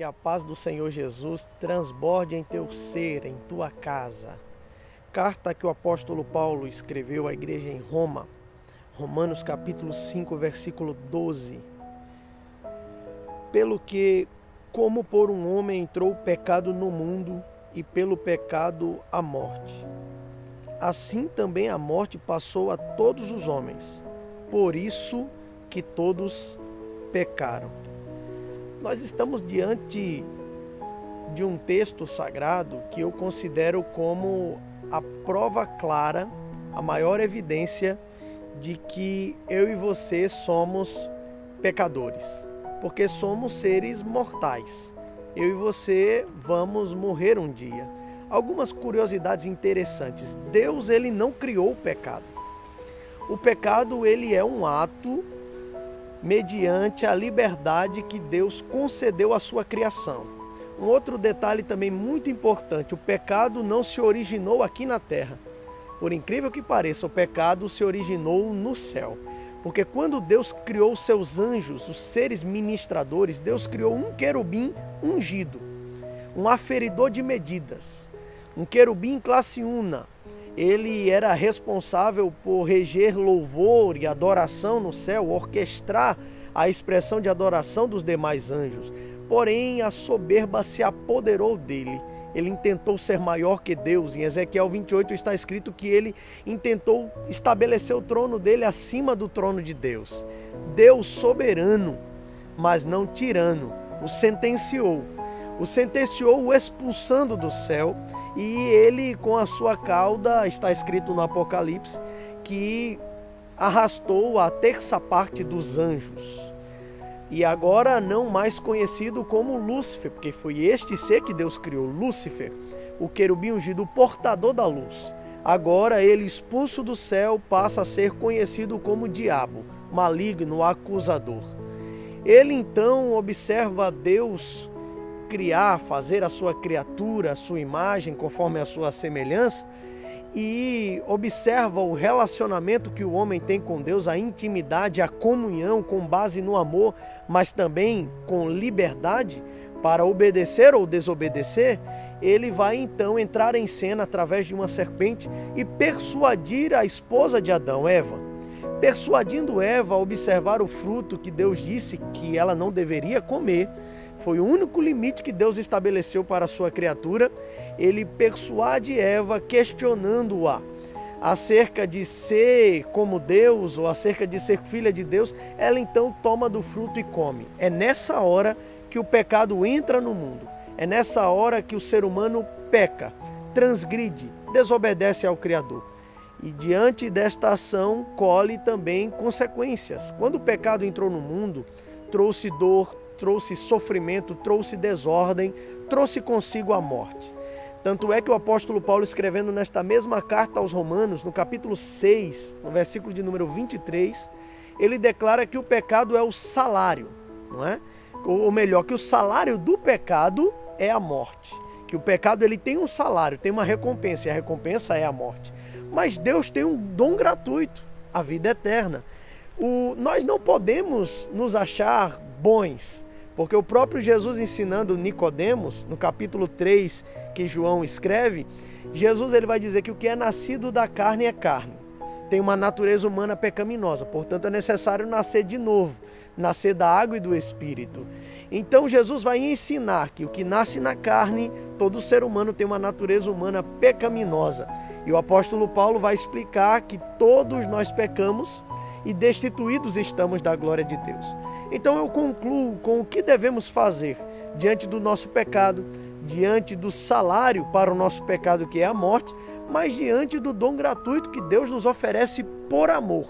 Que a paz do Senhor Jesus transborde em teu ser, em tua casa. Carta que o apóstolo Paulo escreveu à igreja em Roma, Romanos capítulo 5, versículo 12. Pelo que, como por um homem entrou o pecado no mundo, e pelo pecado a morte, assim também a morte passou a todos os homens, por isso que todos pecaram. Nós estamos diante de um texto sagrado que eu considero como a prova clara, a maior evidência de que eu e você somos pecadores, porque somos seres mortais. Eu e você vamos morrer um dia. Algumas curiosidades interessantes. Deus, ele não criou o pecado. O pecado, ele é um ato mediante a liberdade que Deus concedeu à sua criação. Um outro detalhe também muito importante, o pecado não se originou aqui na terra. Por incrível que pareça, o pecado se originou no céu. Porque quando Deus criou seus anjos, os seres ministradores, Deus criou um querubim ungido, um aferidor de medidas, um querubim classe una. Ele era responsável por reger louvor e adoração no céu, orquestrar a expressão de adoração dos demais anjos. Porém, a soberba se apoderou dele. Ele intentou ser maior que Deus. Em Ezequiel 28 está escrito que ele intentou estabelecer o trono dele acima do trono de Deus. Deus soberano, mas não tirano, o sentenciou. O sentenciou o expulsando do céu. E ele, com a sua cauda, está escrito no Apocalipse, que arrastou a terça parte dos anjos. E agora não mais conhecido como Lúcifer, porque foi este ser que Deus criou, Lúcifer, o querubim ungido, o portador da luz. Agora ele, expulso do céu, passa a ser conhecido como diabo, maligno, acusador. Ele então observa Deus criar, fazer a sua criatura, a sua imagem, conforme a sua semelhança, e observa o relacionamento que o homem tem com Deus, a intimidade, a comunhão com base no amor, mas também com liberdade para obedecer ou desobedecer. Ele vai então entrar em cena através de uma serpente e persuadir a esposa de Adão, Eva. Persuadindo Eva a observar o fruto que Deus disse que ela não deveria comer. Foi o único limite que Deus estabeleceu para a sua criatura. Ele persuade Eva, questionando-a acerca de ser como Deus ou acerca de ser filha de Deus. Ela então toma do fruto e come. É nessa hora que o pecado entra no mundo. É nessa hora que o ser humano peca, transgride, desobedece ao Criador. E diante desta ação, colhe também consequências. Quando o pecado entrou no mundo, trouxe dor, trouxe sofrimento, trouxe desordem, trouxe consigo a morte. Tanto é que o apóstolo Paulo, escrevendo nesta mesma carta aos Romanos, no capítulo 6, no versículo de número 23, ele declara que o pecado é o salário, não é? Ou melhor, que o salário do pecado é a morte. Que o pecado, ele tem um salário, tem uma recompensa, e a recompensa é a morte. Mas Deus tem um dom gratuito, a vida eterna. Nós não podemos nos achar bons, porque o próprio Jesus, ensinando Nicodemos, no capítulo 3 que João escreve, Jesus, ele vai dizer que o que é nascido da carne é carne. Tem uma natureza humana pecaminosa, portanto é necessário nascer de novo, nascer da água e do Espírito. Então Jesus vai ensinar que o que nasce na carne, todo ser humano tem uma natureza humana pecaminosa. E o apóstolo Paulo vai explicar que todos nós pecamos e destituídos estamos da glória de Deus. Então eu concluo com o que devemos fazer diante do nosso pecado, diante do salário para o nosso pecado, que é a morte, mas diante do dom gratuito que Deus nos oferece por amor.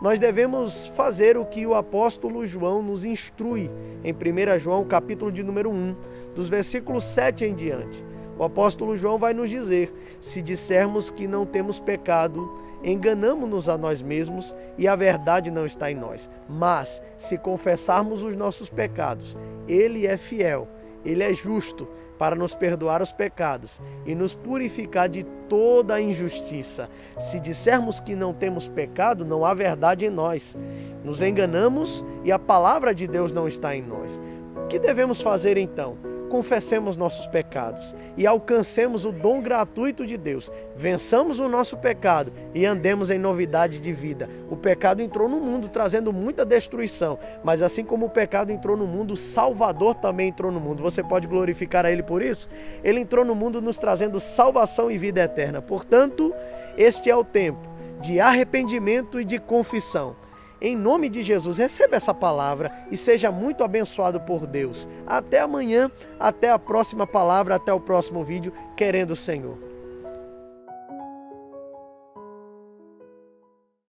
Nós devemos fazer o que o apóstolo João nos instrui em 1 João, capítulo de número 1, dos versículos 7 em diante. O apóstolo João vai nos dizer: se dissermos que não temos pecado, enganamo-nos a nós mesmos e a verdade não está em nós. Mas, se confessarmos os nossos pecados, Ele é fiel, Ele é justo para nos perdoar os pecados e nos purificar de toda a injustiça. Se dissermos que não temos pecado, não há verdade em nós. Nos enganamos e a palavra de Deus não está em nós. que devemos fazer então? Confessemos nossos pecados e alcancemos o dom gratuito de Deus. Vençamos o nosso pecado e andemos em novidade de vida. O pecado entrou no mundo trazendo muita destruição, mas assim como o pecado entrou no mundo, o Salvador também entrou no mundo. Você pode glorificar a Ele por isso? Ele entrou no mundo nos trazendo salvação e vida eterna. Portanto, este é o tempo de arrependimento e de confissão. Em nome de Jesus, receba essa palavra e seja muito abençoado por Deus. Até amanhã, até a próxima palavra, até o próximo vídeo, querendo o Senhor.